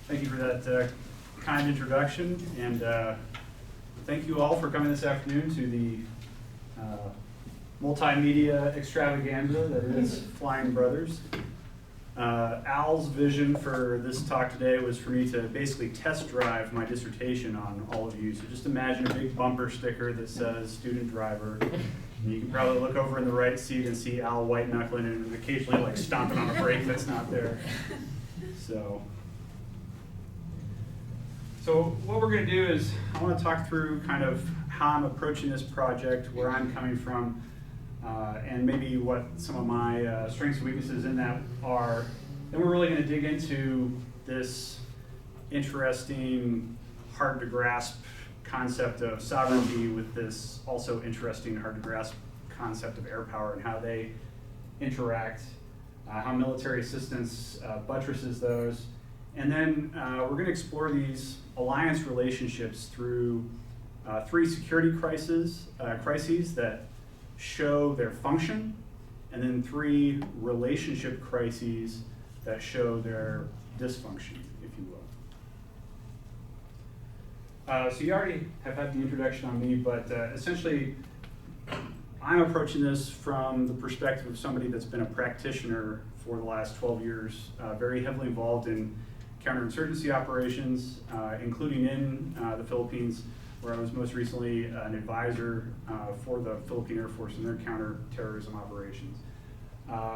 Thank you for that kind introduction, and thank you all for coming this afternoon to the multimedia extravaganza that is Flying Brothers. Al's vision for this talk today was for me to basically test drive my dissertation on all of you. So just imagine a big bumper sticker that says student driver. And you can probably look over in the right seat and see Al white knuckling and occasionally like stomping on a brake that's not there. So what we're going to do is I want to talk through kind of how I'm approaching this project, where I'm coming from, and maybe what some of my strengths and weaknesses in that are. Then we're really going to dig into this interesting, hard to grasp concept of sovereignty with this also interesting, hard to grasp concept of air power and how they interact, how military assistance buttresses those. And then we're going to explore these alliance relationships through three security crises that show their function, and then three relationship crises that show their dysfunction, if you will. So you already have had the introduction on me, but essentially I'm approaching this from the perspective of somebody that's been a practitioner for the last 12 years, very heavily involved in counterinsurgency operations, including in the Philippines, where I was most recently an advisor for the Philippine Air Force in their counterterrorism operations.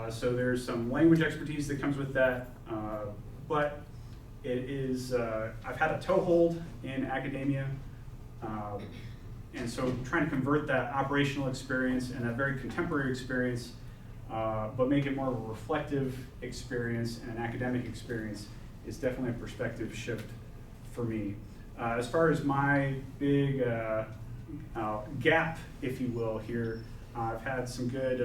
So there's some language expertise that comes with that, but it is, I've had a toehold in academia, and so trying to convert that operational experience and that very contemporary experience, but make it more of a reflective experience and an academic experience is definitely a perspective shift for me. As far as my big gap, if you will, here, I've had some good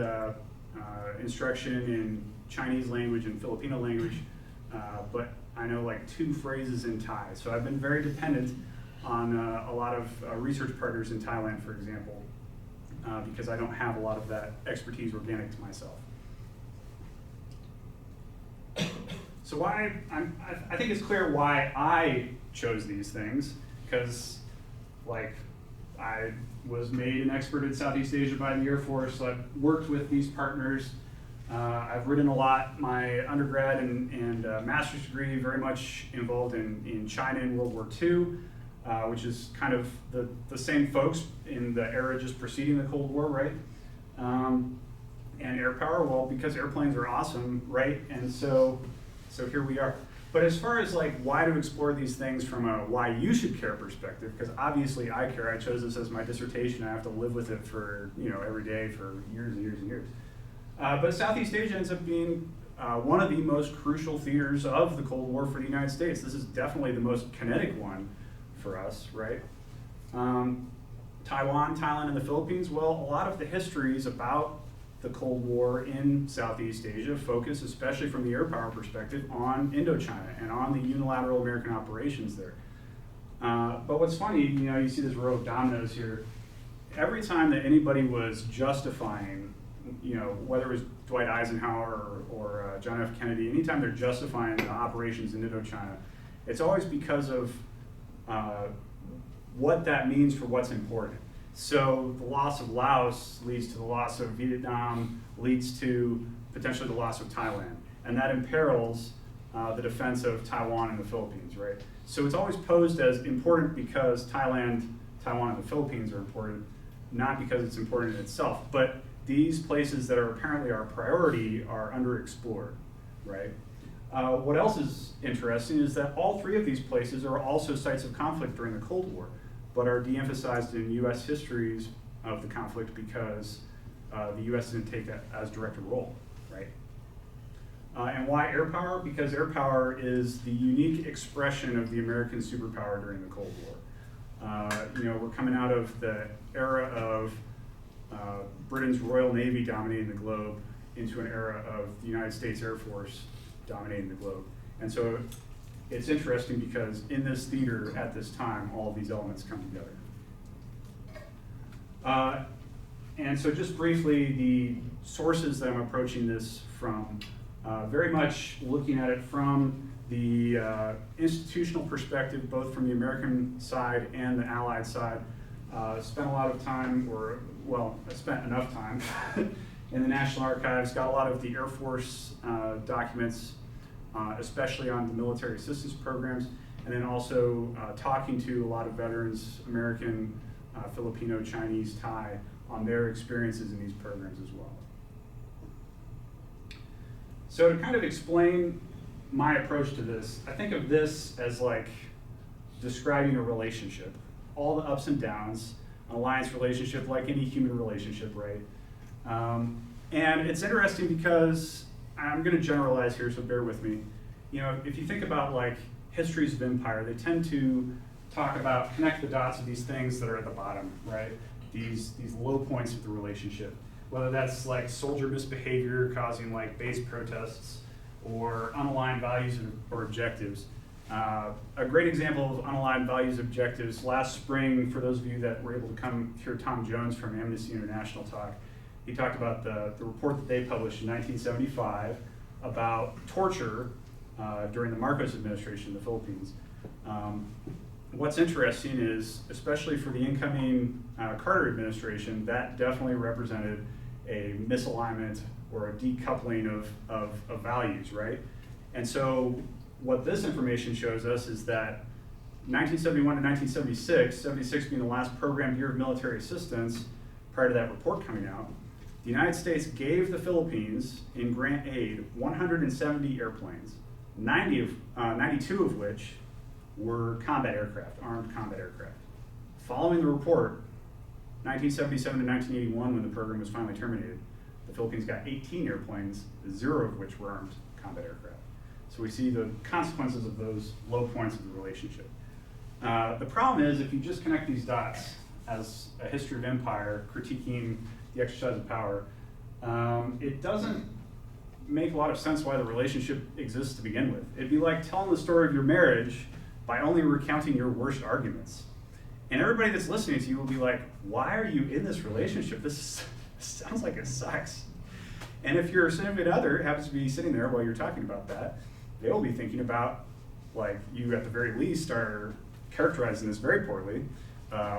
instruction in Chinese language and Filipino language, but I know like 2 phrases in Thai. So I've been very dependent on a lot of research partners in Thailand, for example, because I don't have a lot of that expertise organic to myself. So I think it's clear why I chose these things, because like I was made an expert in Southeast Asia by the Air Force. So I've worked with these partners. I've written a lot. My undergrad and master's degree very much involved in China in World War II, which is kind of the same folks in the era just preceding the Cold War, right? And air power, well, because airplanes are awesome, right? And so here we are. But as far as like why to explore these things from a why you should care perspective, because obviously I care. I chose this as my dissertation. I have to live with it for every day for years and years and years. But Southeast Asia ends up being one of the most crucial theaters of the Cold War for the United States. This is definitely the most kinetic one for us, right? Taiwan, Thailand, and the Philippines. Well, a lot of the histories about the Cold War in Southeast Asia focus, especially from the air power perspective, on Indochina and on the unilateral American operations there. But what's funny, you see this row of dominoes here. Every time that anybody was justifying, whether it was Dwight Eisenhower or John F. Kennedy, anytime they're justifying the operations in Indochina, it's always because of what that means for what's important. So the loss of Laos leads to the loss of Vietnam, leads to potentially the loss of Thailand. And that imperils the defense of Taiwan and the Philippines, right? So it's always posed as important because Thailand, Taiwan, and the Philippines are important, not because it's important in itself. But these places that are apparently our priority are underexplored, right? What else is interesting is that all 3 of these places are also sites of conflict during the Cold War, but are de-emphasized in U.S. histories of the conflict because the U.S. didn't take that as direct a role, right? And why air power? Because air power is the unique expression of the American superpower during the Cold War. We're coming out of the era of Britain's Royal Navy dominating the globe into an era of the United States Air Force dominating the globe. And so it's interesting because in this theater at this time, all of these elements come together. And so just briefly, the sources that I'm approaching this from very much looking at it from the institutional perspective, both from the American side and the Allied side. Spent a lot of time, I spent enough time in the National Archives, got a lot of the Air Force documents, especially on the military assistance programs, and then also talking to a lot of veterans, American, Filipino, Chinese, Thai, on their experiences in these programs as well. So to kind of explain my approach to this, I think of this as like describing a relationship, all the ups and downs, an alliance relationship like any human relationship, right? And it's interesting because I'm going to generalize here, so bear with me. You know, if you think about like histories of empire, they tend to talk about, connect the dots of these things that are at the bottom, right? These low points of the relationship, whether that's like soldier misbehavior causing like base protests or unaligned values or objectives. A great example of unaligned values objectives, last spring, for those of you that were able to come hear Tom Jones from Amnesty International talk, he talked about the report that they published in 1975 about torture during the Marcos administration in the Philippines. What's interesting is, especially for the incoming Carter administration, that definitely represented a misalignment or a decoupling of values, right? And so what this information shows us is that 1971 to 1976, 76 being the last programmed year of military assistance prior to that report coming out, the United States gave the Philippines in grant aid 170 airplanes, 92 of which were combat aircraft, armed combat aircraft. Following the report, 1977 to 1981, when the program was finally terminated, the Philippines got 18 airplanes, 0 of which were armed combat aircraft. So we see the consequences of those low points of the relationship. The problem is, if you just connect these dots as a history of empire, critiquing the exercise of power, it doesn't make a lot of sense why the relationship exists to begin with. It'd be like telling the story of your marriage by only recounting your worst arguments. And everybody that's listening to you will be like, why are you in this relationship? This sounds like it sucks. And if your significant other happens to be sitting there while you're talking about that, they will be thinking about, like, you at the very least are characterizing this very poorly.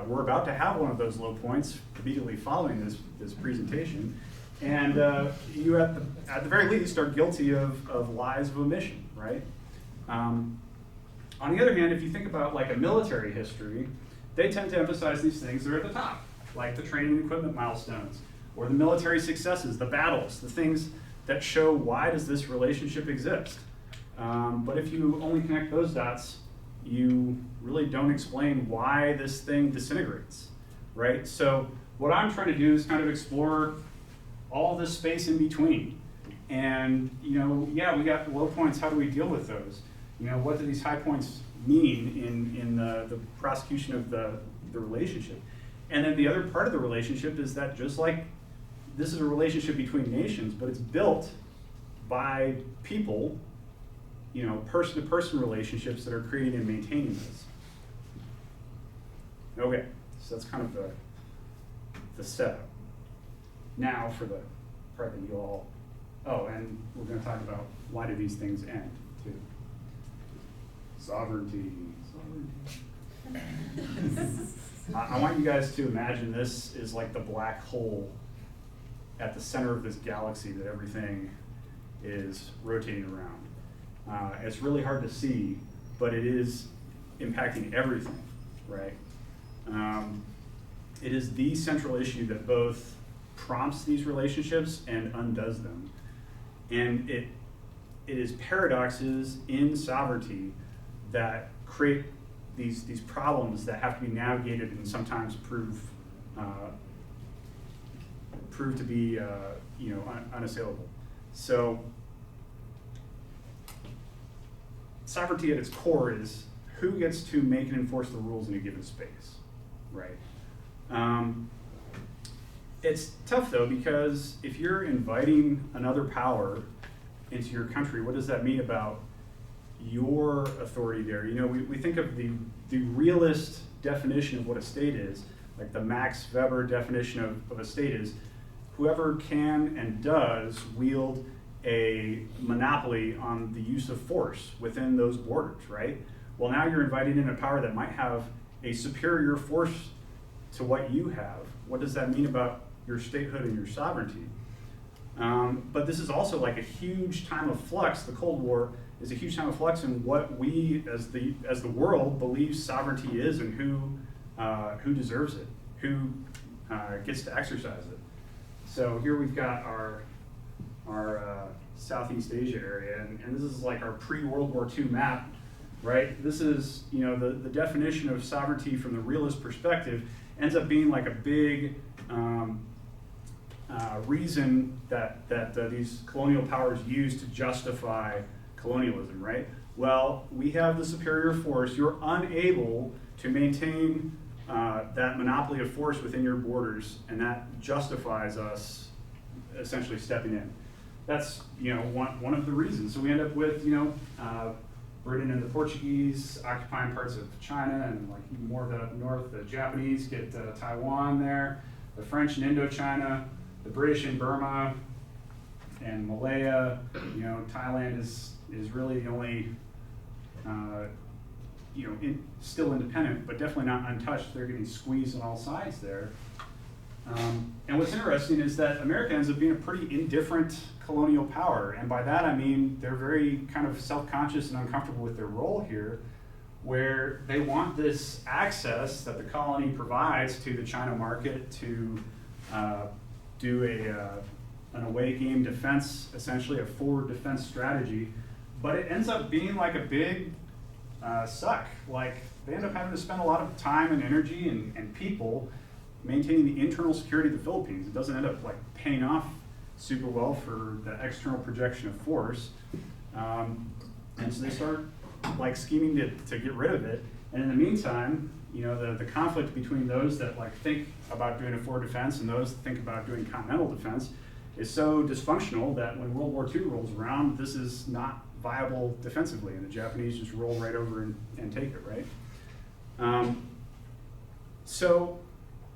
We're about to have one of those low points immediately following this presentation. And you at the very least are guilty of lies of omission, right? On the other hand, if you think about like a military history, they tend to emphasize these things that are at the top, like the training and equipment milestones, or the military successes, the battles, the things that show why does this relationship exist. But if you only connect those dots, you really don't explain why this thing disintegrates, right? So what I'm trying to do is kind of explore all this space in between. And, you know, yeah, we got low points, how do we deal with those? You know, what do these high points mean in the prosecution of the relationship? And then the other part of the relationship is that just like this is a relationship between nations, but it's built by people, you know, person-to-person relationships that are creating and maintaining this. Okay, so that's kind of the setup. Now for the part that you all, and we're going to talk about why do these things end, too. Sovereignty. I want you guys to imagine this is like the black hole at the center of this galaxy that everything is rotating around. It's really hard to see, but it is impacting everything, right? It is the central issue that both prompts these relationships and undoes them. And it is paradoxes in sovereignty that create these problems that have to be navigated and sometimes prove to be unassailable. So sovereignty at its core is who gets to make and enforce the rules in a given space, right? It's tough though, because if you're inviting another power into your country, what does that mean about your authority there? You know, we think of the realist definition of what a state is, like the Max Weber definition of a state is whoever can and does wield a monopoly on the use of force within those borders, right? Well, now you're inviting in a power that might have a superior force to what you have. What does that mean about your statehood and your sovereignty? But this is also like a huge time of flux. The Cold War is a huge time of flux in what we, as the world, believes sovereignty is, and who deserves it, who gets to exercise it. So here we've got our Southeast Asia area, and this is like our pre-World War II map, right? This is, the definition of sovereignty from the realist perspective ends up being like a big reason that these colonial powers use to justify colonialism, right? Well, we have the superior force. You're unable to maintain that monopoly of force within your borders, and that justifies us essentially stepping in. That's one of the reasons. So we end up with Britain and the Portuguese occupying parts of China, and like even more of that up north. The Japanese get Taiwan there. The French in Indochina. The British in Burma and Malaya. Thailand is really the only still independent, but definitely not untouched. They're getting squeezed on all sides there. And what's interesting is that America ends up being a pretty indifferent colonial power. And by that I mean they're very kind of self-conscious and uncomfortable with their role here, where they want this access that the colony provides to the China market to do an away game defense, essentially a forward defense strategy. But it ends up being like a big suck. Like they end up having to spend a lot of time and energy and people maintaining the internal security of the Philippines. It doesn't end up like paying off super well for the external projection of force. And so they start like scheming to get rid of it. And in the meantime, the conflict between those that like think about doing a forward defense and those that think about doing continental defense is so dysfunctional that when World War II rolls around, this is not viable defensively, and the Japanese just roll right over and take it, right? So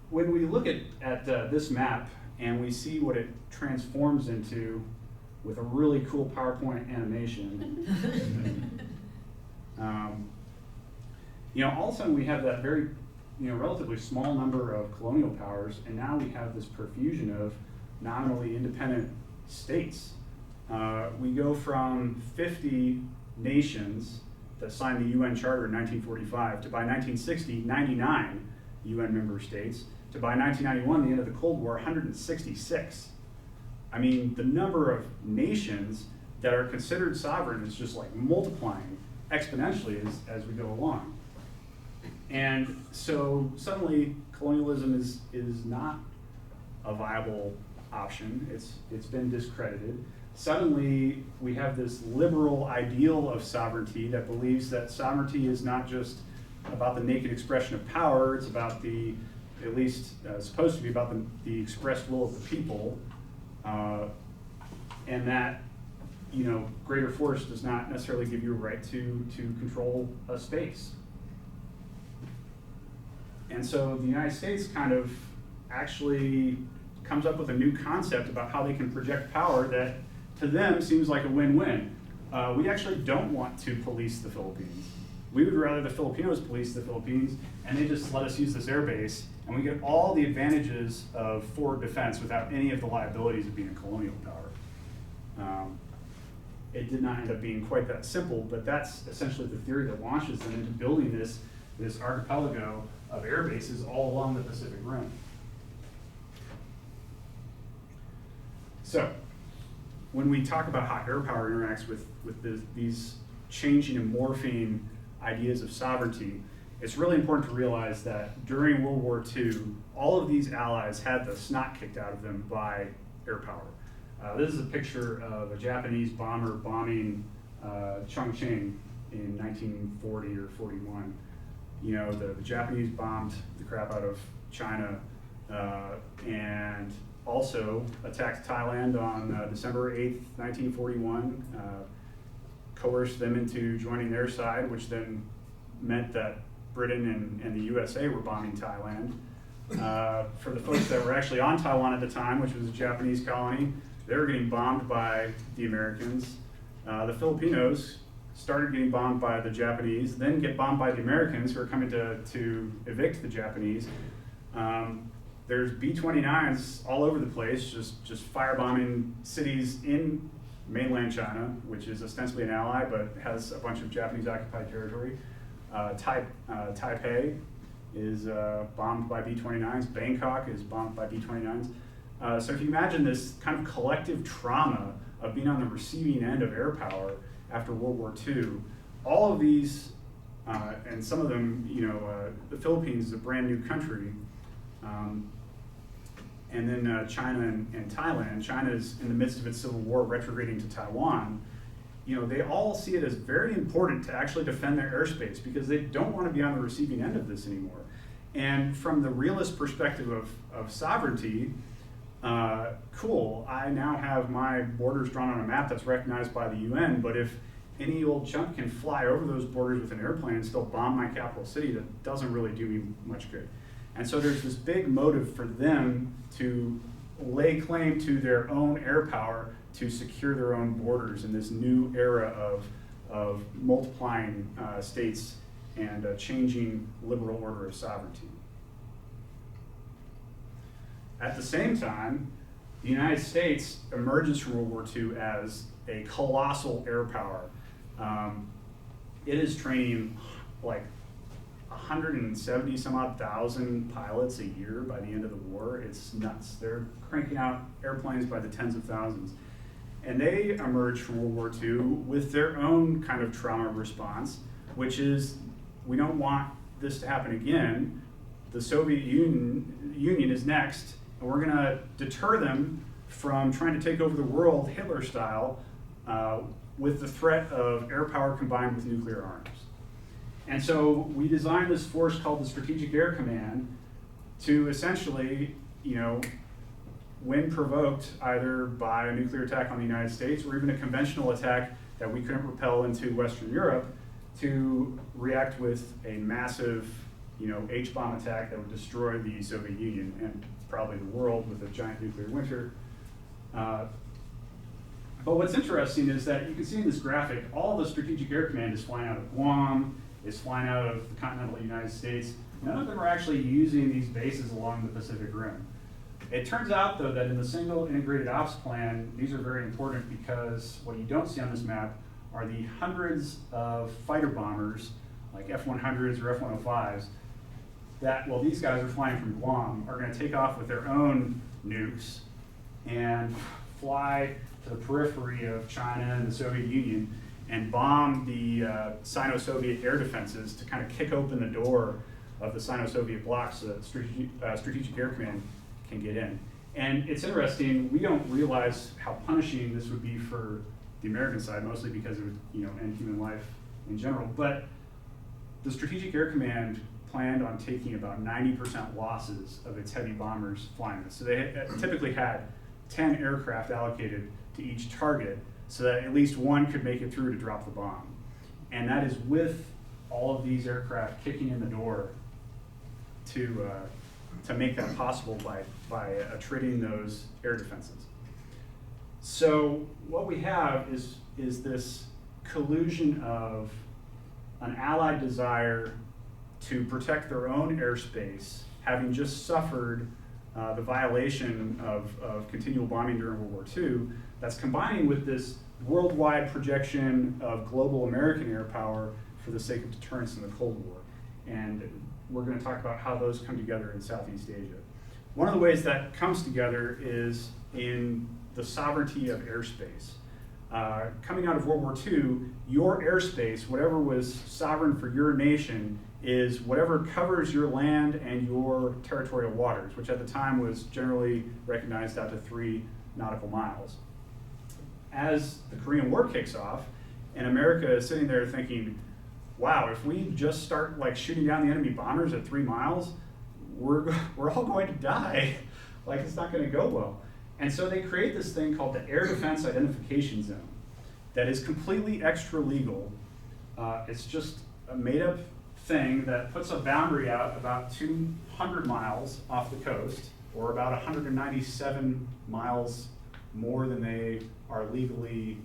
when we look at this map and we see what it transforms into with a really cool PowerPoint animation, all of a sudden we have that very, relatively small number of colonial powers, and now we have this profusion of nominally independent states. We go from 50 nations that signed the UN Charter in 1945 to by 1960, 99 UN member states, to by 1991, the end of the Cold War, 166. I mean, the number of nations that are considered sovereign is just like multiplying exponentially as we go along. And so suddenly colonialism is not a viable option. It's been discredited. Suddenly we have this liberal ideal of sovereignty that believes that sovereignty is not just about the naked expression of power, it's about at least supposed to be about the expressed will of the people, and that greater force does not necessarily give you a right to control a space. And so the United States kind of actually comes up with a new concept about how they can project power that to them seems like a win-win. We actually don't want to police the Philippines. We would rather the Filipinos police the Philippines, and they just let us use this air base, and we get all the advantages of forward defense without any of the liabilities of being a colonial power. It did not end up being quite that simple, but that's essentially the theory that launches them into building this archipelago of air bases all along the Pacific Rim. So, when we talk about how air power interacts with these changing and morphing ideas of sovereignty, it's really important to realize that during World War II, all of these allies had the snot kicked out of them by air power. This is a picture of a Japanese bomber bombing Chongqing in 1940 or 41. The Japanese bombed the crap out of China and also attacked Thailand on December 8th, 1941, coerced them into joining their side, which then meant that Britain and the USA were bombing Thailand. For the folks that were actually on Taiwan at the time, which was a Japanese colony, they were getting bombed by the Americans. The Filipinos started getting bombed by the Japanese, then get bombed by the Americans who are coming to evict the Japanese. There's B-29s all over the place, just firebombing cities in mainland China, which is ostensibly an ally, but has a bunch of Japanese-occupied territory. Taipei is bombed by B-29s. Bangkok is bombed by B-29s. So if you imagine this kind of collective trauma of being on the receiving end of air power after World War II, all of these, and some of them, the Philippines is a brand new country, and then China and Thailand. China is in the midst of its civil war, retrograding to Taiwan. They all see it as very important to actually defend their airspace because they don't want to be on the receiving end of this anymore. And from the realist perspective of sovereignty, cool, I now have my borders drawn on a map that's recognized by the UN, but if any old chunk can fly over those borders with an airplane and still bomb my capital city, that doesn't really do me much good. And so there's this big motive for them to lay claim to their own air power to secure their own borders in this new era of multiplying states and a changing liberal order of sovereignty. At the same time, the United States emerges from World War II as a colossal air power. It is training like 170 some odd thousand pilots a year by the end of the war. It's nuts. They're cranking out airplanes by the tens of thousands. And they emerge from World War II with their own kind of trauma response, which is, we don't want this to happen again. The Soviet Union is next, and we're gonna deter them from trying to take over the world Hitler style with the threat of air power combined with nuclear arms. And so we designed this force called the Strategic Air Command to essentially, when provoked either by a nuclear attack on the United States or even a conventional attack that we couldn't repel into Western Europe, to react with a massive, H-bomb attack that would destroy the Soviet Union and probably the world with a giant nuclear winter. But what's interesting is that you can see in this graphic, all the Strategic Air Command is flying out of Guam, is flying out of the continental United States. None of them are actually using these bases along the Pacific Rim. It turns out, though, that in the single integrated ops plan, these are very important because what you don't see on this map are the hundreds of fighter bombers, like F-100s or F-105s, that, while these guys are flying from Guam, are going to take off with their own nukes and fly to the periphery of China and the Soviet Union and bomb the Sino-Soviet air defenses to kind of kick open the door of the Sino-Soviet bloc so that Strategic Air Command can get in. And it's interesting, we don't realize how punishing this would be for the American side, mostly because it would end human life in general. But the Strategic Air Command planned on taking about 90% losses of its heavy bombers flying this. So they typically had 10 aircraft allocated to each target so that at least one could make it through to drop the bomb. And that is with all of these aircraft kicking in the door to make that possible by attriting those air defenses. So what we have is this collusion of an allied desire to protect their own airspace, having just suffered the violation of continual bombing during World War II, that's combining with this worldwide projection of global American air power for the sake of deterrence in the Cold War. And we're going to talk about how those come together in Southeast Asia. One of the ways that comes together is in the sovereignty of airspace. Coming out of World War II, your airspace, whatever was sovereign for your nation, is whatever covers your land and your territorial waters, which at the time was generally recognized out to 3 nautical miles. As the Korean War kicks off, and America is sitting there thinking, wow, if we just start shooting down the enemy bombers at 3 miles, we're all going to die. It's not going to go well. And so they create this thing called the Air Defense Identification Zone that is completely extra legal. It's just a made up thing that puts a boundary out about 200 miles off the coast, or about 197 miles more than they are legally,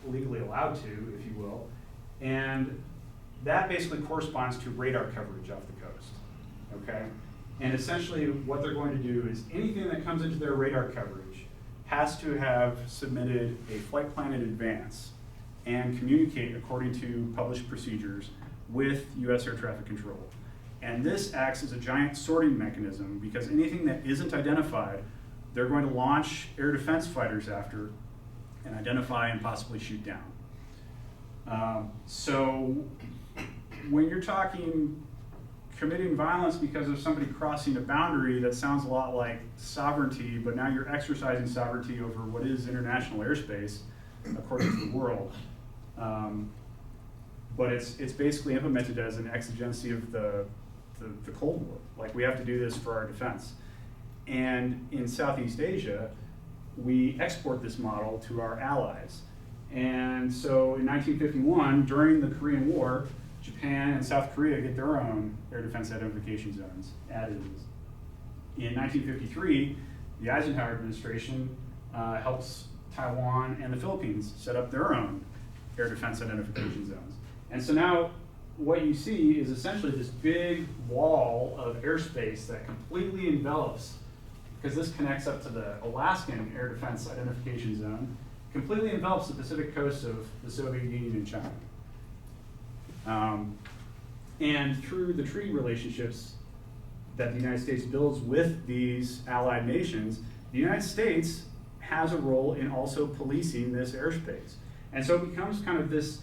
legally allowed to, if you will. And that basically corresponds to radar coverage off the coast, okay? And essentially what they're going to do is anything that comes into their radar coverage has to have submitted a flight plan in advance and communicate according to published procedures with US Air Traffic Control. And this acts as a giant sorting mechanism because anything that isn't identified, they're going to launch air defense fighters after and identify and possibly shoot down. So when you're talking committing violence because of somebody crossing a boundary, that sounds a lot like sovereignty, but now you're exercising sovereignty over what is international airspace according to the world. But it's basically implemented as an exigency of the Cold War. Like, we have to do this for our defense. And in Southeast Asia, we export this model to our allies. And so in 1951, during the Korean War, Japan and South Korea get their own air defense identification zones added. In 1953, the Eisenhower administration helps Taiwan and the Philippines set up their own air defense identification zones. And so now what you see is essentially this big wall of airspace that completely envelops, because this connects up to the Alaskan air defense identification zone, completely envelops the Pacific coast of the Soviet Union and China. And through the treaty relationships that the United States builds with these allied nations, the United States has a role in also policing this airspace. And so it becomes kind of this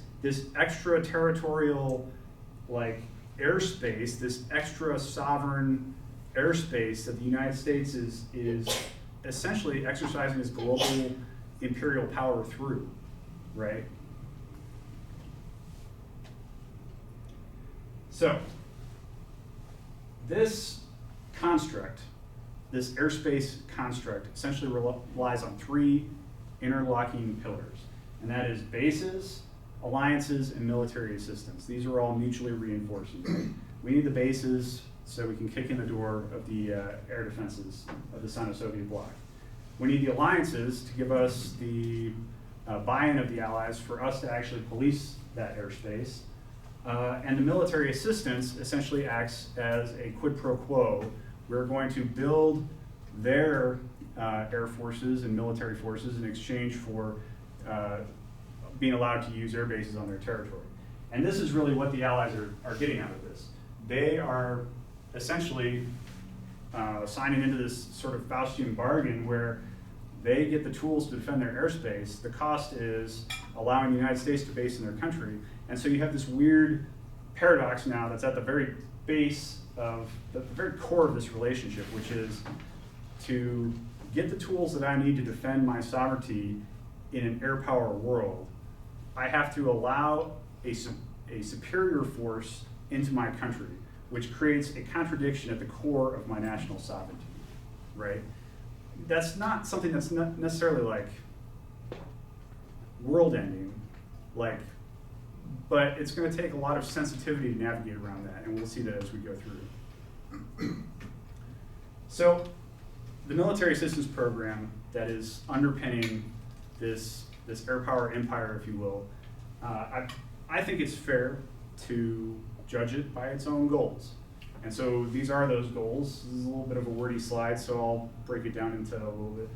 extraterritorial, like, airspace, this extra sovereign airspace that the United States is essentially exercising its global imperial power through, right? So, this construct, this airspace construct, essentially relies on three interlocking pillars, and that is bases, alliances, and military assistance. These are all mutually reinforcing. Right? We need the bases so we can kick in the door of the air defenses of the Sino-Soviet bloc. We need the alliances to give us the buy-in of the allies for us to actually police that airspace. And the military assistance essentially acts as a quid pro quo. We're going to build their air forces and military forces in exchange for being allowed to use air bases on their territory. And this is really what the allies are getting out of this. They are essentially signing into this sort of Faustian bargain where they get the tools to defend their airspace. The cost is allowing the United States to base in their country. And so you have this weird paradox now that's at the very base of, the very core of this relationship, which is to get the tools that I need to defend my sovereignty in an air power world. I have to allow a superior force into my country, which creates a contradiction at the core of my national sovereignty, right? That's not something that's not necessarily like world-ending, like, but it's going to take a lot of sensitivity to navigate around that, and we'll see that as we go through. So, the military assistance program that is underpinning this air power empire, if you will, I think it's fair to judge it by its own goals. And so these are those goals. This is a little bit of a wordy slide, so I'll break it down into a little bit.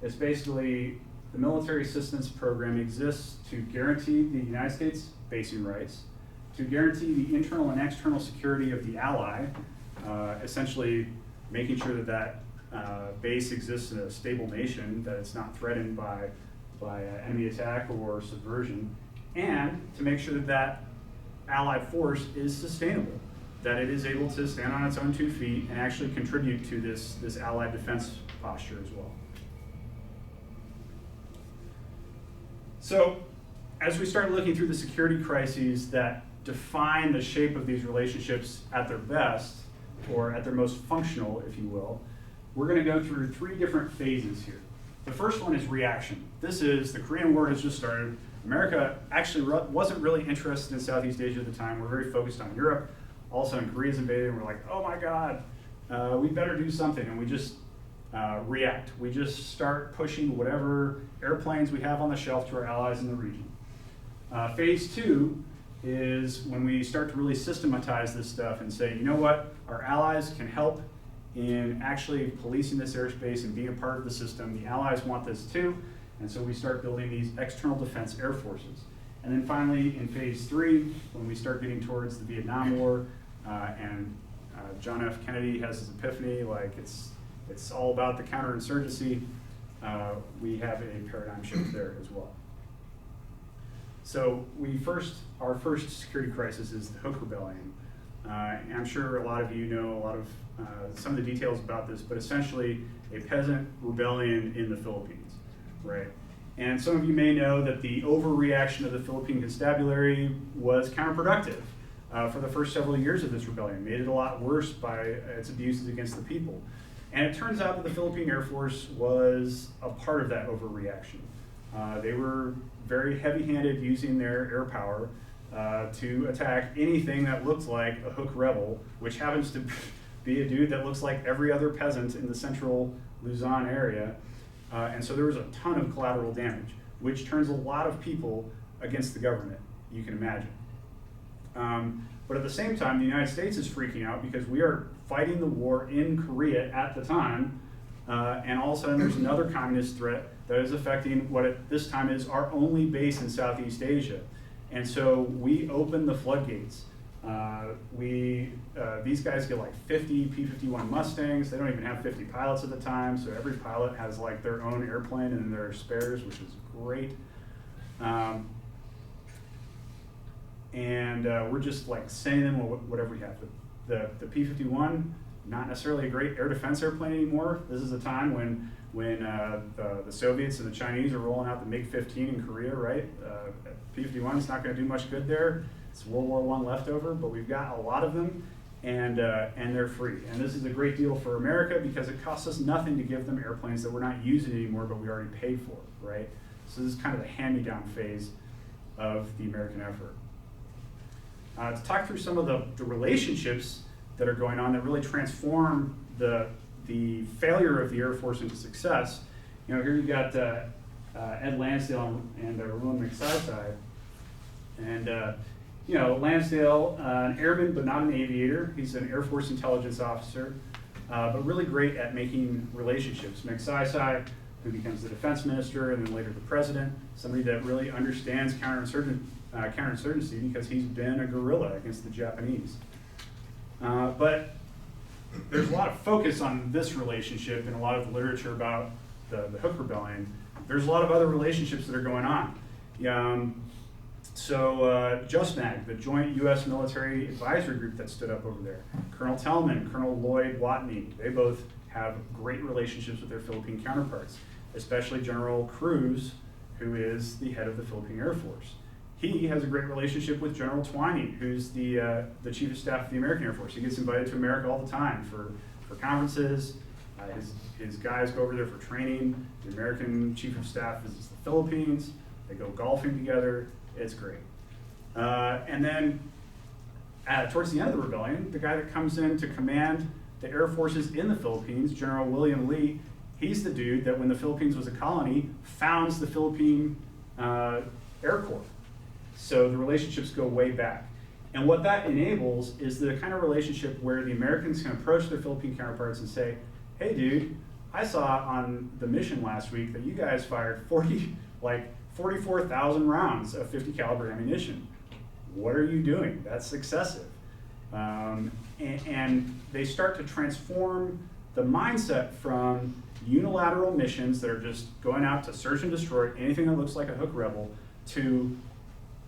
It's basically the military assistance program exists to guarantee the United States basing rights, to guarantee the internal and external security of the ally, essentially making sure that base exists in a stable nation, that it's not threatened by enemy attack or subversion, and to make sure that allied force is sustainable, that it is able to stand on its own 2 feet and actually contribute to this allied defense posture as well. So, as we start looking through the security crises that define the shape of these relationships at their best, or at their most functional, if you will, we're going to go through 3 different phases here. The first one is reaction. This is, the Korean War has just started. America actually wasn't really interested in Southeast Asia at the time. We're very focused on Europe. All of a sudden, Korea's invaded, and we're like, oh my God, we better do something. And we just react. We just start pushing whatever airplanes we have on the shelf to our allies in the region. Phase 2 is when we start to really systematize this stuff and say, you know what, our allies can help in actually policing this airspace and being a part of the system. The allies want this too, and so we start building these external defense air forces. And then finally, in phase 3, when we start getting towards the Vietnam War, and John F. Kennedy has his epiphany, like it's all about the counterinsurgency, we have a paradigm shift there as well. So our first security crisis is the Hook Rebellion. I'm sure a lot of you know some of the details about this, but essentially a peasant rebellion in the Philippines, right? And some of you may know that the overreaction of the Philippine constabulary was counterproductive for the first several years of this rebellion, made it a lot worse by its abuses against the people. And it turns out that the Philippine Air Force was a part of that overreaction. They were very heavy-handed using their air power to attack anything that looked like a Hook rebel, which happens to be a dude that looks like every other peasant in the central Luzon area. And so there was a ton of collateral damage, which turns a lot of people against the government, you can imagine. But at the same time, the United States is freaking out because we are fighting the war in Korea at the time, and all of a sudden there's another communist threat that is affecting what at this time is our only base in Southeast Asia. And so we open the floodgates. These guys get like 50 P-51 Mustangs. They don't even have 50 pilots at the time, so every pilot has like their own airplane and their spares, which is great. We're just like sending them whatever we have. The P-51, not necessarily a great air defense airplane anymore. This is a time when the Soviets and the Chinese are rolling out the MiG-15 in Korea, right? P-51 is not going to do much good there. It's World War I leftover, but we've got a lot of them, and they're free. And this is a great deal for America because it costs us nothing to give them airplanes that we're not using anymore, but we already paid for, right? So this is kind of the hand-me-down phase of the American effort. To talk through some of the relationships that are going on that really transform the failure of the Air Force into success. You know, here you've got Ed Lansdale and Roland McSyside. And Lansdale, an airman but not an aviator. He's an Air Force intelligence officer, but really great at making relationships. McSyside, who becomes the defense minister and then later the president, somebody that really understands counterinsurgency because he's been a guerrilla against the Japanese. But there's a lot of focus on this relationship in a lot of the literature about the Hook Rebellion. There's a lot of other relationships that are going on. JUSMAG, the Joint U.S. Military Advisory Group that stood up over there, Colonel Tellman, Colonel Lloyd Watney, they both have great relationships with their Philippine counterparts, especially General Cruz, who is the head of the Philippine Air Force. He has a great relationship with General Twining, who's the Chief of Staff of the American Air Force. He gets invited to America all the time for conferences. His guys go over there for training. The American Chief of Staff visits the Philippines. They go golfing together. It's great. And then towards the end of the rebellion, the guy that comes in to command the air forces in the Philippines, General William Lee, he's the dude that when the Philippines was a colony, founds the Philippine Air Corps. So the relationships go way back. And what that enables is the kind of relationship where the Americans can approach their Philippine counterparts and say, hey dude, I saw on the mission last week that you guys fired 44,000 rounds of 50 caliber ammunition. What are you doing? That's excessive. And they start to transform the mindset from unilateral missions that are just going out to search and destroy anything that looks like a Hook rebel to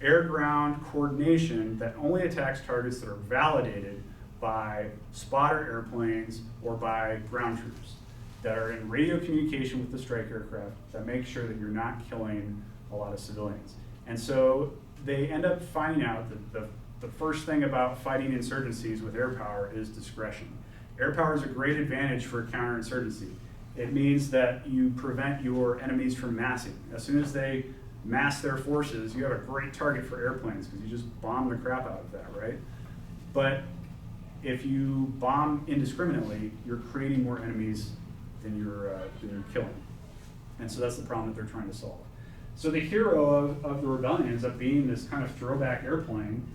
air-ground coordination that only attacks targets that are validated by spotter airplanes or by ground troops that are in radio communication with the strike aircraft that make sure that you're not killing a lot of civilians. And so they end up finding out that the first thing about fighting insurgencies with air power is discretion. Air power is a great advantage for counterinsurgency. It means that you prevent your enemies from massing. As soon as they mass their forces, you have a great target for airplanes because you just bomb the crap out of that, right? But if you bomb indiscriminately, you're creating more enemies then you're killing. And so that's the problem that they're trying to solve. So the hero of the rebellion ends up being this kind of throwback airplane,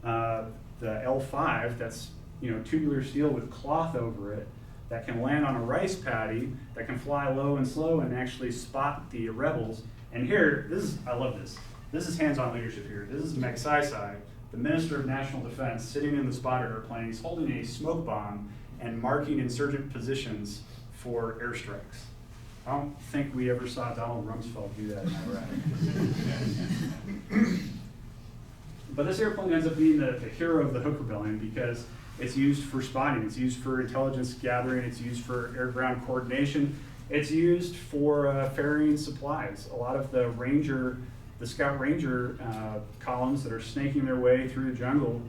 the L5, that's tubular steel with cloth over it, that can land on a rice paddy, that can fly low and slow and actually spot the rebels. And here, I love this. This is hands-on leadership here. This is Magsaysay, the Minister of National Defense, sitting in the spotter airplane. He's holding a smoke bomb and marking insurgent positions for airstrikes. I don't think we ever saw Donald Rumsfeld do that in Iraq. But this airplane ends up being the hero of the Hook Rebellion because it's used for spotting, it's used for intelligence gathering, it's used for air-ground coordination, it's used for ferrying supplies. A lot of the Scout Ranger columns that are snaking their way through the jungle,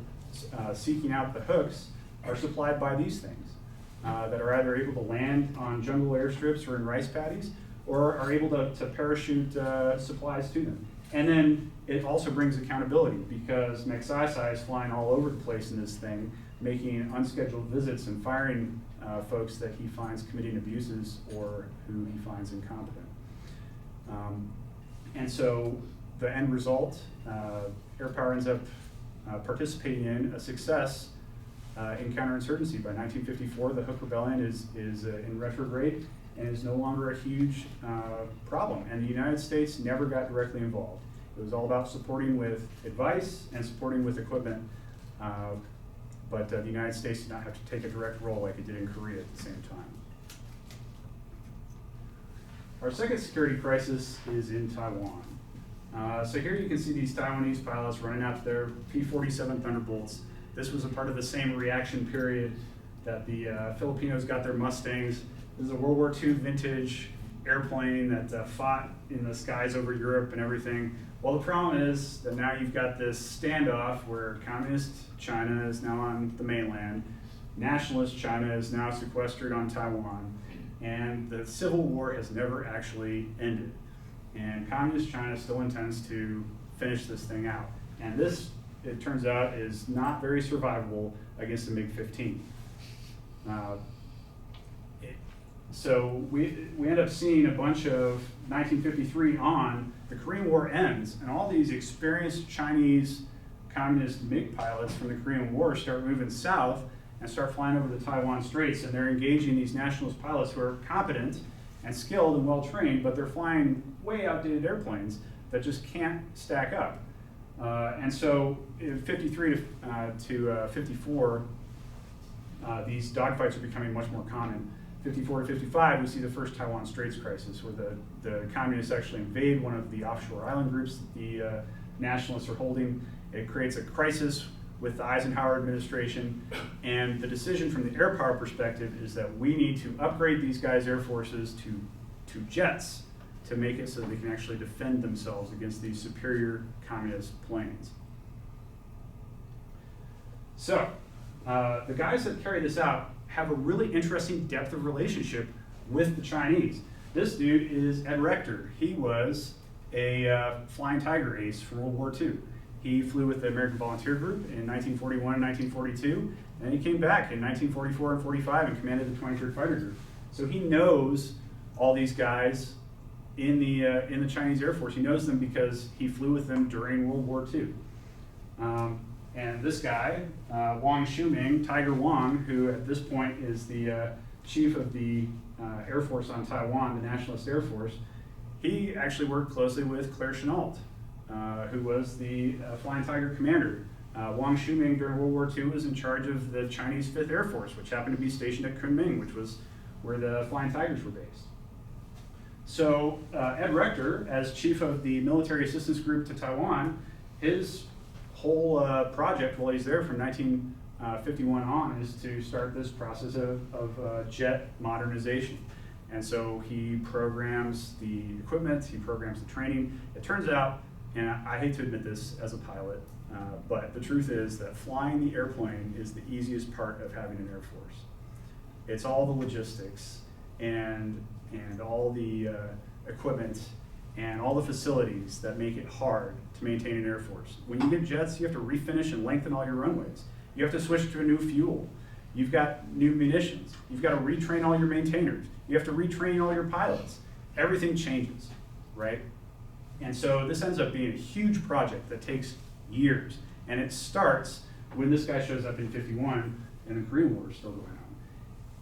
seeking out the hooks, are supplied by these things that are either able to land on jungle airstrips or in rice paddies, or are able to parachute supplies to them. And then it also brings accountability because Magsaysay is flying all over the place in this thing, making unscheduled visits and firing folks that he finds committing abuses or who he finds incompetent. And so the end result, Airpower ends up participating in a success in counterinsurgency. By 1954, the Hook Rebellion is in retrograde and is no longer a huge problem. And the United States never got directly involved. It was all about supporting with advice and supporting with equipment. But the United States did not have to take a direct role like it did in Korea at the same time. Our second security crisis is in Taiwan. So here you can see these Taiwanese pilots running out their P-47 Thunderbolts. This was a part of the same reaction period that the Filipinos got their Mustangs. This is a World War II vintage airplane that fought in the skies over Europe and everything. Well, the problem is that now you've got this standoff where communist China is now on the mainland, nationalist China is now sequestered on Taiwan, and the Civil War has never actually ended. And communist China still intends to finish this thing out. And this, it turns out, is not very survivable against a MiG-15. So we end up seeing a bunch of 1953 on, the Korean War ends, and all these experienced Chinese communist MiG pilots from the Korean War start moving south and start flying over the Taiwan Straits, and they're engaging these nationalist pilots who are competent and skilled and well-trained, but they're flying way outdated airplanes that just can't stack up. And so in 53 to 54, these dogfights are becoming much more common. 54 to 55, we see the first Taiwan Straits crisis, where the communists actually invade one of the offshore island groups that the nationalists are holding. It creates a crisis with the Eisenhower administration, and the decision from the Airpower perspective is that we need to upgrade these guys' air forces to jets to make it so that they can actually defend themselves against these superior communist planes. So, the guys that carry this out have a really interesting depth of relationship with the Chinese. This dude is Ed Rector. He was a Flying Tiger ace from World War II. He flew with the American Volunteer Group in 1941 and 1942, and he came back in 1944 and 45 and commanded the 23rd Fighter Group. So he knows all these guys in the Chinese Air Force. He knows them because he flew with them during World War II. And this guy, Wang Shuming, Tiger Wang, who at this point is the chief of the Air Force on Taiwan, the Nationalist Air Force, he actually worked closely with Claire Chennault, who was the Flying Tiger commander. Wang Shuming during World War II was in charge of the Chinese 5th Air Force, which happened to be stationed at Kunming, which was where the Flying Tigers were based. So Ed Rector, as chief of the Military Assistance Group to Taiwan, his whole project while he's there from 1951 on is to start this process of jet modernization. And so he programs the equipment, he programs the training. It turns out, and I hate to admit this as a pilot, but the truth is that flying the airplane is the easiest part of having an Air Force. It's all the logistics and all the equipment and all the facilities that make it hard to maintain an Air Force. When you get jets, you have to refinish and lengthen all your runways. You have to switch to a new fuel. You've got new munitions. You've got to retrain all your maintainers. You have to retrain all your pilots. Everything changes, right? And so this ends up being a huge project that takes years. And it starts when this guy shows up in 51 and the Korean War is still going on.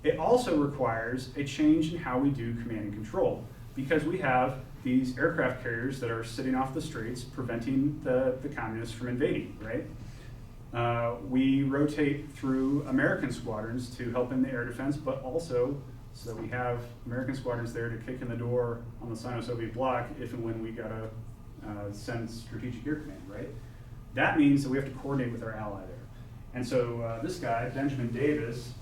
It also requires a change in how we do command and control, because we have these aircraft carriers that are sitting off the straits preventing the communists from invading, right? We rotate through American squadrons to help in the air defense, but also so that we have American squadrons there to kick in the door on the Sino-Soviet bloc if and when we gotta send strategic air command, right? That means that we have to coordinate with our ally there. And so this guy, Benjamin Davis,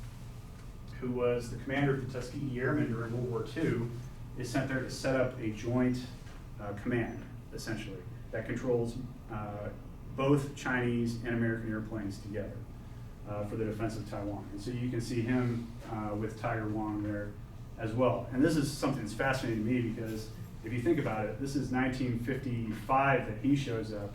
who was the commander of the Tuskegee Airmen during World War II, is sent there to set up a joint command, essentially, that controls both Chinese and American airplanes together for the defense of Taiwan. And so you can see him with Tiger Wong there as well. And this is something that's fascinating to me because if you think about it, this is 1955 that he shows up.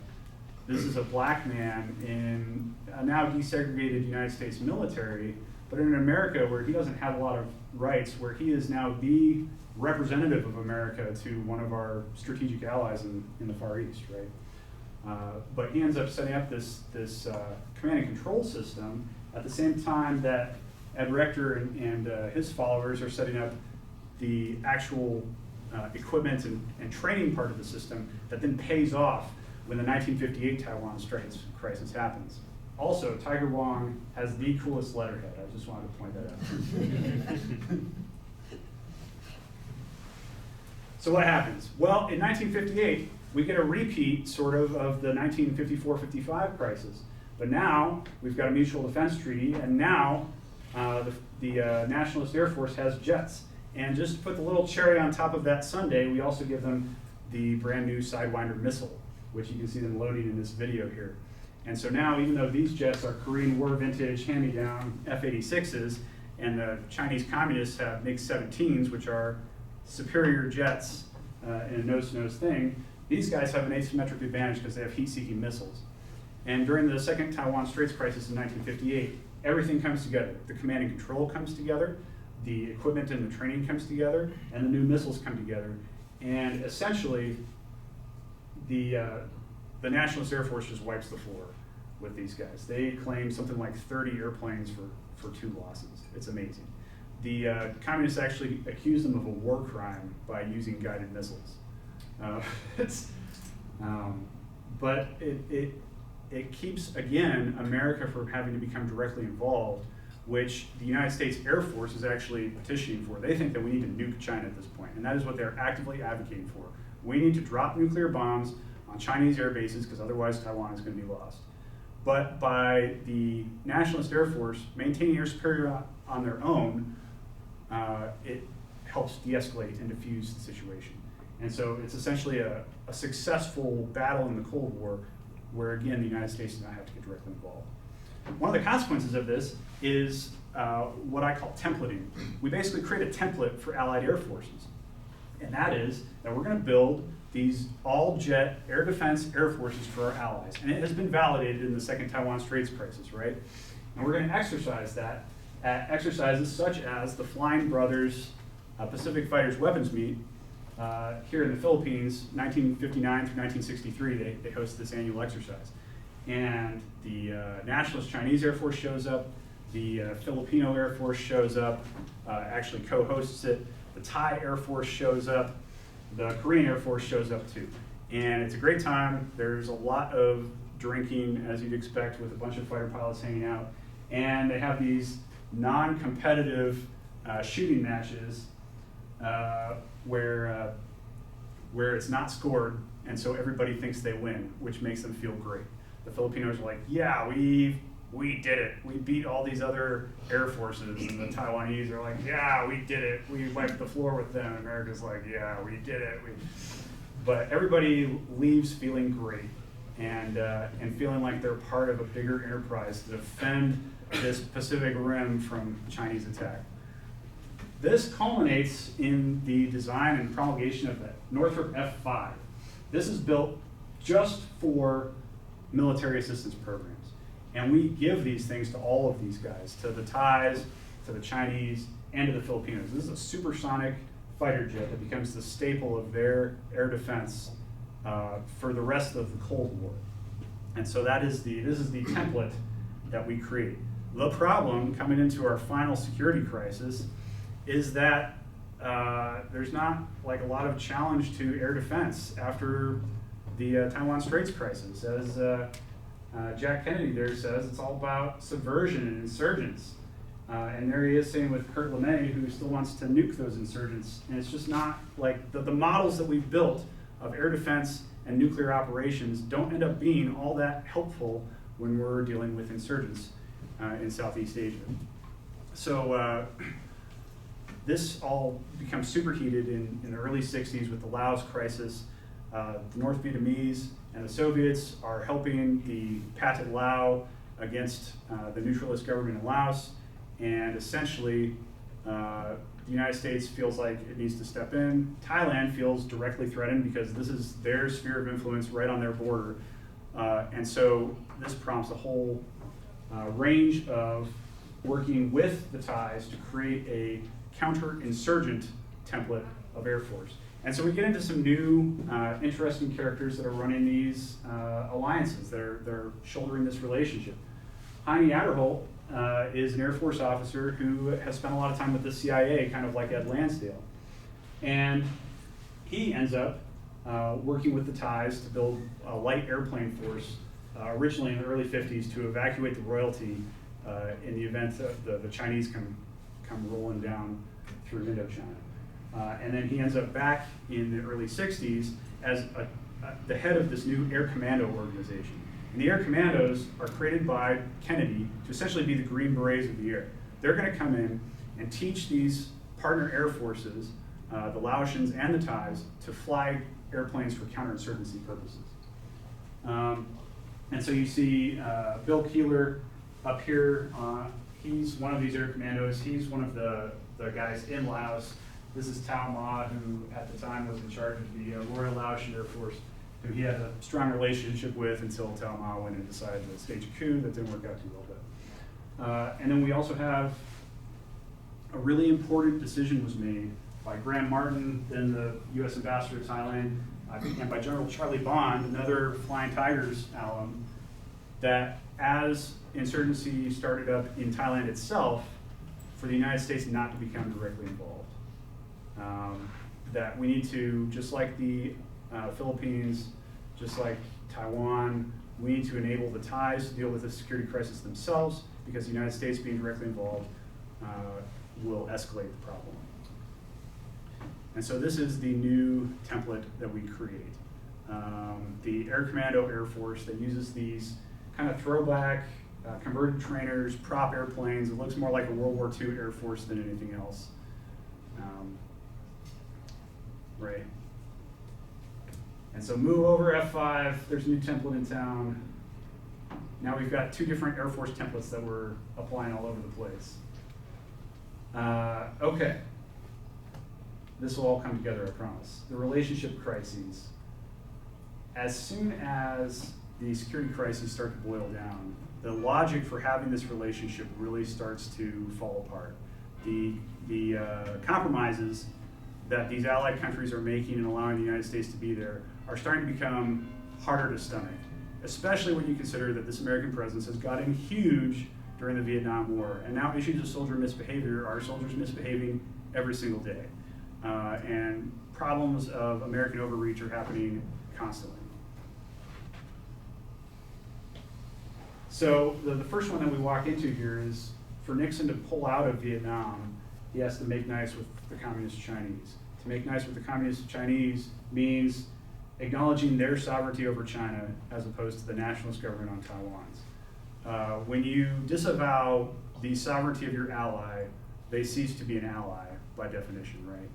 This is a black man in a now desegregated United States military, but in America where he doesn't have a lot of rights, where he is now the representative of America to one of our strategic allies in the Far East, right? But he ends up setting up this command and control system at the same time that Ed Rector and his followers are setting up the actual equipment and training part of the system that then pays off when the 1958 Taiwan Straits crisis happens. Also, Tiger Wong has the coolest letterhead. I just wanted to point that out. So what happens? Well, in 1958, we get a repeat, sort of the 1954-55 crisis. But now, we've got a mutual defense treaty, and now the Nationalist Air Force has jets. And just to put the little cherry on top of that sundae, we also give them the brand new Sidewinder missile, which you can see them loading in this video here. And so now, even though these jets are Korean War vintage, hand-me-down F-86s, and the Chinese communists have MiG-17s, which are superior jets in a nose-to-nose thing, these guys have an asymmetric advantage because they have heat-seeking missiles. And during the second Taiwan Straits crisis in 1958, everything comes together. The command and control comes together, the equipment and the training comes together, and the new missiles come together. And essentially, the Nationalist Air Force just wipes the floor with these guys. They claim something like 30 airplanes for 2 losses. It's amazing. The communists actually accuse them of a war crime by using guided missiles. But it keeps, again, America from having to become directly involved, which the United States Air Force is actually petitioning for. They think that we need to nuke China at this point, and that is what they're actively advocating for. We need to drop nuclear bombs on Chinese air bases because otherwise Taiwan is going to be lost. But by the Nationalist Air Force maintaining air superiority on their own, it helps de-escalate and diffuse the situation. And so it's essentially a successful battle in the Cold War where, again, the United States does not have to get directly involved. One of the consequences of this is what I call templating. We basically create a template for Allied air forces. And that is that we're going to build these all-jet air defense air forces for our allies. And it has been validated in the second Taiwan Straits crisis, right? And we're going to exercise that at exercises such as the Flying Brothers Pacific Fighters Weapons Meet here in the Philippines, 1959 through 1963, they host this annual exercise. And the Nationalist Chinese Air Force shows up, the Filipino Air Force shows up, actually co-hosts it, the Thai Air Force shows up, the Korean Air Force shows up too. And it's a great time. There's a lot of drinking, as you'd expect, with a bunch of fighter pilots hanging out. And they have these non-competitive shooting matches where it's not scored, and so everybody thinks they win, which makes them feel great. The Filipinos are like, yeah, we did it. We beat all these other air forces. And the Taiwanese are like, yeah, we did it. We wiped the floor with them. America's like, yeah, we did it. But everybody leaves feeling great and feeling like they're part of a bigger enterprise to defend this Pacific Rim from Chinese attack. This culminates in the design and promulgation of the Northrop F-5. This is built just for military assistance programs. And we give these things to all of these guys, to the Thais, to the Chinese, and to the Filipinos. This is a supersonic fighter jet that becomes the staple of their air defense for the rest of the Cold War. And so this is the template that we create. The problem coming into our final security crisis is that there's not like a lot of challenge to air defense after the Taiwan Straits crisis. As Jack Kennedy there says, it's all about subversion and insurgents. And there he is saying with Kurt LeMay, who still wants to nuke those insurgents. And it's just not like the models that we've built of air defense and nuclear operations don't end up being all that helpful when we're dealing with insurgents in Southeast Asia. So this all becomes superheated in the early 60s with the Laos crisis. The North Vietnamese and the Soviets are helping the Pathet Lao against the neutralist government in Laos, and essentially the United States feels like it needs to step in. Thailand feels directly threatened because this is their sphere of influence right on their border, and so this prompts a whole range of working with the Thais to create a counterinsurgent template of Air Force. And so we get into some new interesting characters that are running these alliances. They're shouldering this relationship. Heine Adderholt is an Air Force officer who has spent a lot of time with the CIA, kind of like Ed Lansdale. And he ends up working with the Thais to build a light airplane force, originally in the early 50s, to evacuate the royalty in the event that the Chinese come rolling down through Indochina. And then he ends up back in the early 60s as the head of this new Air Commando organization. And the Air Commandos are created by Kennedy to essentially be the Green Berets of the air. They're going to come in and teach these partner air forces, the Laotians and the Thais, to fly airplanes for counterinsurgency purposes. And so you see Bill Keeler up here. He's one of these Air Commandos. He's one of the guys in Laos. This is Tao Ma, who at the time was in charge of the Royal Laotian Air Force, who he had a strong relationship with until Tao Ma went and decided to stage a coup that didn't work out too well. And then we also have a really important decision was made by Graham Martin, then the U.S. ambassador to Thailand, and by General Charlie Bond, another Flying Tigers alum, that as insurgency started up in Thailand itself, for the United States not to become directly involved. That we need to, just like the Philippines, just like Taiwan, we need to enable the Thais to deal with the security crisis themselves, because the United States being directly involved will escalate the problem. And so this is the new template that we create. The Air Commando Air Force that uses these kind of throwback converted trainers, prop airplanes. It looks more like a World War II Air Force than anything else. Right. And so move over F5, there's a new template in town. Now we've got two different Air Force templates that we're applying all over the place. Okay. This will all come together, I promise. The relationship crises. As soon as the security crises start to boil down, the logic for having this relationship really starts to fall apart. The compromises that these allied countries are making and allowing the United States to be there are starting to become harder to stomach, especially when you consider that this American presence has gotten huge during the Vietnam War, and now issues of soldier misbehavior are soldiers misbehaving every single day. And problems of American overreach are happening constantly. So the first one that we walk into here is for Nixon to pull out of Vietnam, he has to make nice with the Communist Chinese. To make nice with the Communist Chinese means acknowledging their sovereignty over China as opposed to the nationalist government on Taiwan's. When you disavow the sovereignty of your ally, they cease to be an ally by definition, right?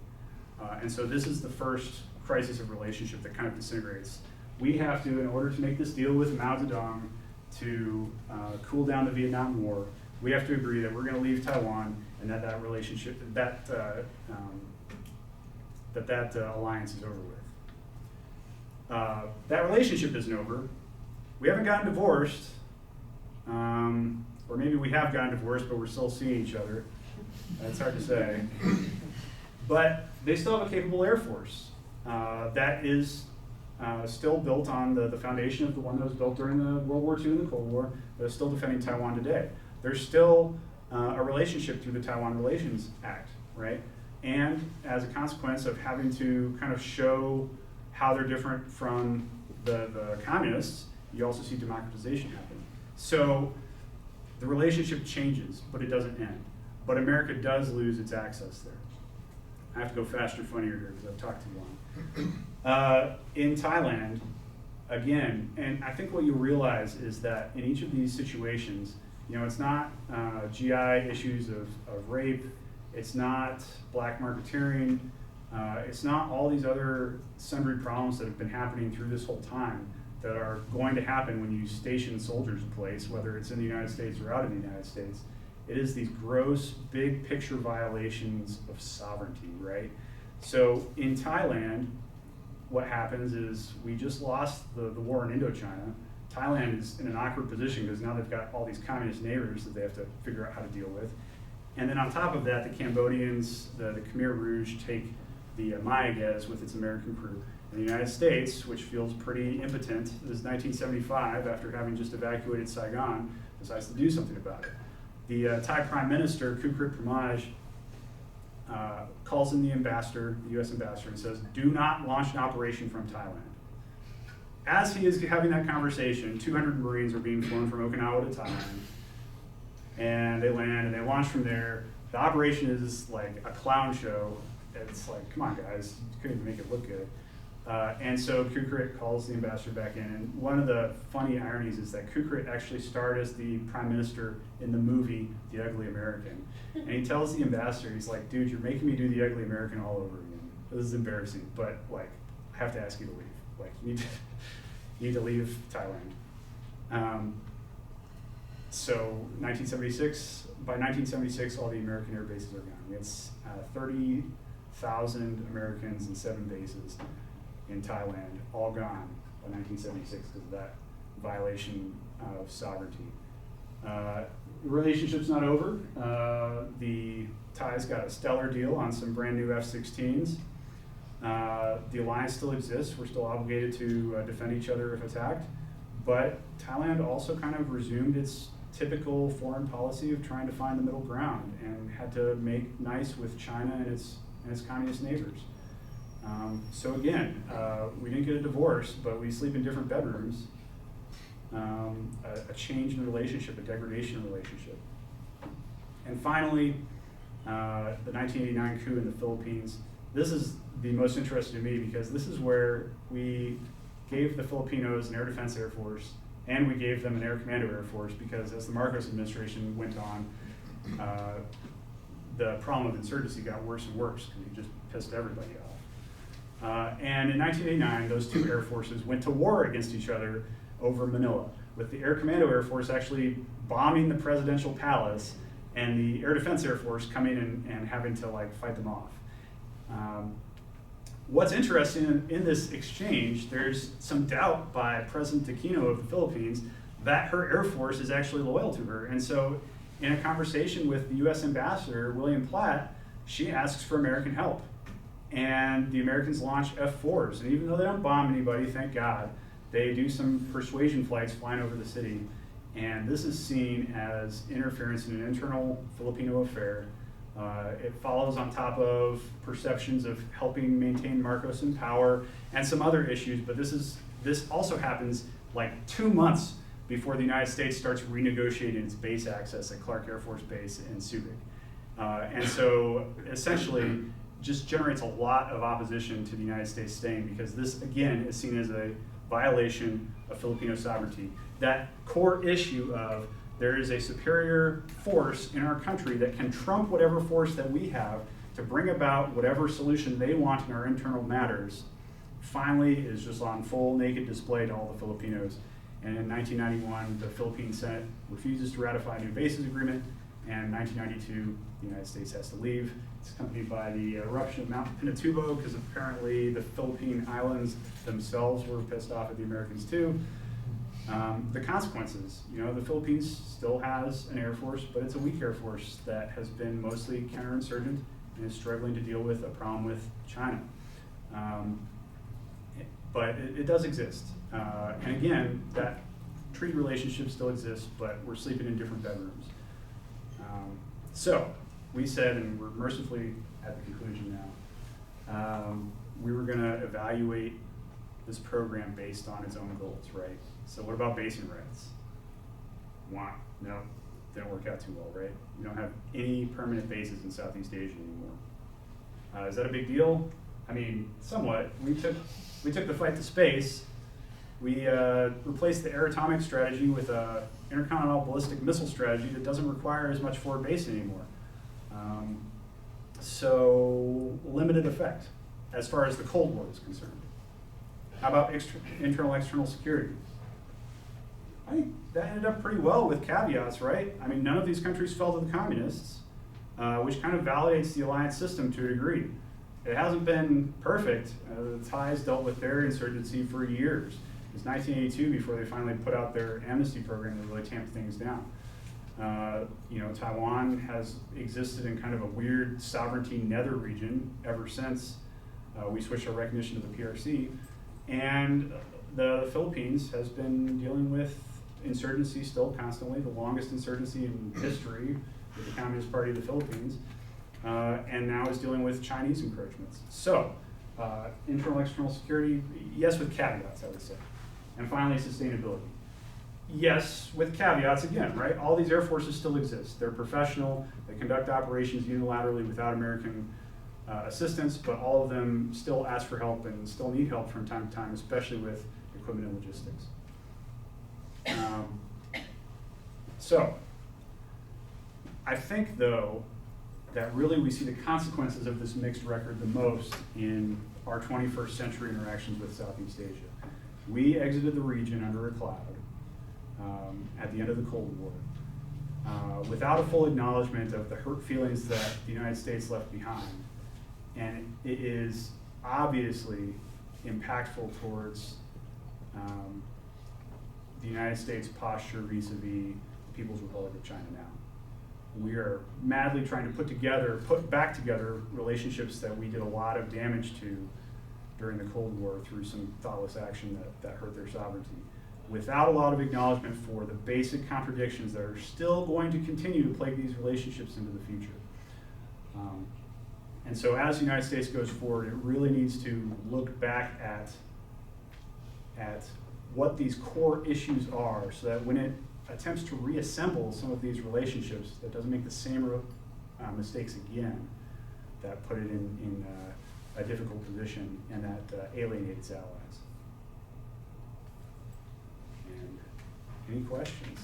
And so this is the first crisis of relationship that kind of disintegrates. We have to, in order to make this deal with Mao Zedong to cool down the Vietnam War, we have to agree that we're going to leave Taiwan and that relationship, that alliance is over with. That relationship isn't over. We haven't gotten divorced, or maybe we have gotten divorced, but we're still seeing each other. That's hard to say. But they still have a capable Air Force that is still built on the foundation of the one that was built during the World War II and the Cold War, that is still defending Taiwan today. There's still a relationship through the Taiwan Relations Act, right? And as a consequence of having to kind of show how they're different from the communists, you also see democratization happen. So the relationship changes, but it doesn't end. But America does lose its access there. I have to go faster, funnier here because I've talked too long. In Thailand, again, and I think what you realize is that in each of these situations, it's not GI issues of rape, it's not black marketeering, it's not all these other sundry problems that have been happening through this whole time that are going to happen when you station soldiers in place, whether it's in the United States or out of the United States. It is these gross, big picture violations of sovereignty, right? So in Thailand, what happens is we just lost the war in Indochina. Thailand is in an awkward position because now they've got all these communist neighbors that they have to figure out how to deal with. And then on top of that, the Cambodians, the Khmer Rouge, take the Mayaguez with its American crew. And the United States, which feels pretty impotent, this is 1975, after having just evacuated Saigon, decides to do something about it. The Thai Prime Minister, Kukrit Pramaj, calls in the ambassador, the US ambassador, and says, do not launch an operation from Thailand. As he is having that conversation, 200 Marines are being flown from Okinawa to Thailand, and they land and they launch from there. The operation is like a clown show. It's like, come on guys, you couldn't even make it look good. And so Kukrit calls the ambassador back in, and one of the funny ironies is that Kukrit actually starred as the prime minister in the movie The Ugly American. And he tells the ambassador, he's like, dude, you're making me do The Ugly American all over again. This is embarrassing, but like, I have to ask you to leave. Like, you need to leave Thailand. So 1976, by 1976, all the American air bases are gone. We had 30,000 Americans and 7 bases in Thailand, all gone by 1976 because of that violation of sovereignty. Relationship's not over. The Thais got a stellar deal on some brand new F-16s. The alliance still exists. We're still obligated to defend each other if attacked. But Thailand also kind of resumed its typical foreign policy of trying to find the middle ground and had to make nice with China and its communist neighbors. So again, we didn't get a divorce, but we sleep in different bedrooms. A change in the relationship, a degradation in the relationship. And finally, the 1989 coup in the Philippines. This is the most interesting to me because this is where we gave the Filipinos an air defense air force and we gave them an air commando air force because as the Marcos administration went on, the problem of insurgency got worse and worse because he just pissed everybody off. And in 1989, those two air forces went to war against each other over Manila, with the Air Commando Air Force actually bombing the presidential palace and the Air Defense Air Force coming and having to fight them off. What's interesting in this exchange, there's some doubt by President Aquino of the Philippines that her Air Force is actually loyal to her. And so in a conversation with the US Ambassador, William Platt, she asks for American help. And the Americans launch F-4s. And even though they don't bomb anybody, thank God, they do some persuasion flights flying over the city. And this is seen as interference in an internal Filipino affair. It follows on top of perceptions of helping maintain Marcos in power and some other issues, but this also happens 2 months before the United States starts renegotiating its base access at Clark Air Force Base in Subic. And so essentially just generates a lot of opposition to the United States staying because this, again, is seen as a violation of Filipino sovereignty. That core issue of there is a superior force in our country that can trump whatever force that we have to bring about whatever solution they want in our internal matters, finally is just on full naked display to all the Filipinos. And in 1991, the Philippine Senate refuses to ratify a new bases agreement, and in 1992, the United States has to leave. It's accompanied by the eruption of Mount Pinatubo, because apparently the Philippine Islands themselves were pissed off at the Americans too. The consequences, the Philippines still has an Air Force, but it's a weak Air Force that has been mostly counterinsurgent and is struggling to deal with a problem with China. But it does exist. And again, that treaty relationship still exists, but we're sleeping in different bedrooms. So we said, and we're mercifully at the conclusion now, we were going to evaluate this program based on its own goals, right? So what about basing rights? No, didn't work out too well, right? We don't have any permanent bases in Southeast Asia anymore. Is that a big deal? I mean, somewhat. We took the fight to space. We replaced the air atomic strategy with a intercontinental ballistic missile strategy that doesn't require as much forward base anymore. So limited effect as far as the Cold War is concerned. How about internal external security? I think that ended up pretty well with caveats, right? I mean, none of these countries fell to the communists, which kind of validates the alliance system to a degree. It hasn't been perfect. The Thais dealt with their insurgency for years. It was 1982 before they finally put out their amnesty program that really tamped things down. Taiwan has existed in kind of a weird sovereignty nether region ever since we switched our recognition to the PRC. And the Philippines has been dealing with insurgency still constantly, the longest insurgency in history with the Communist Party of the Philippines, and now is dealing with Chinese encroachments. So, internal, external security, yes, with caveats, I would say. And finally, sustainability. Yes, with caveats again, right? All these air forces still exist. They're professional, they conduct operations unilaterally without American assistance, but all of them still ask for help and still need help from time to time, especially with equipment and logistics. So, I think though, that really we see the consequences of this mixed record the most in our 21st century interactions with Southeast Asia. We exited the region under a cloud at the end of the Cold War without a full acknowledgement of the hurt feelings that the United States left behind. And it is obviously impactful towards the United States posture vis-a-vis the People's Republic of China now. We are madly trying to put back together relationships that we did a lot of damage to during the Cold War through some thoughtless action that hurt their sovereignty, without a lot of acknowledgement for the basic contradictions that are still going to continue to plague these relationships into the future. And so as the United States goes forward, it really needs to look back at what these core issues are, so that when it attempts to reassemble some of these relationships, that doesn't make the same mistakes again that put it in a difficult position and that alienate its allies. And any questions?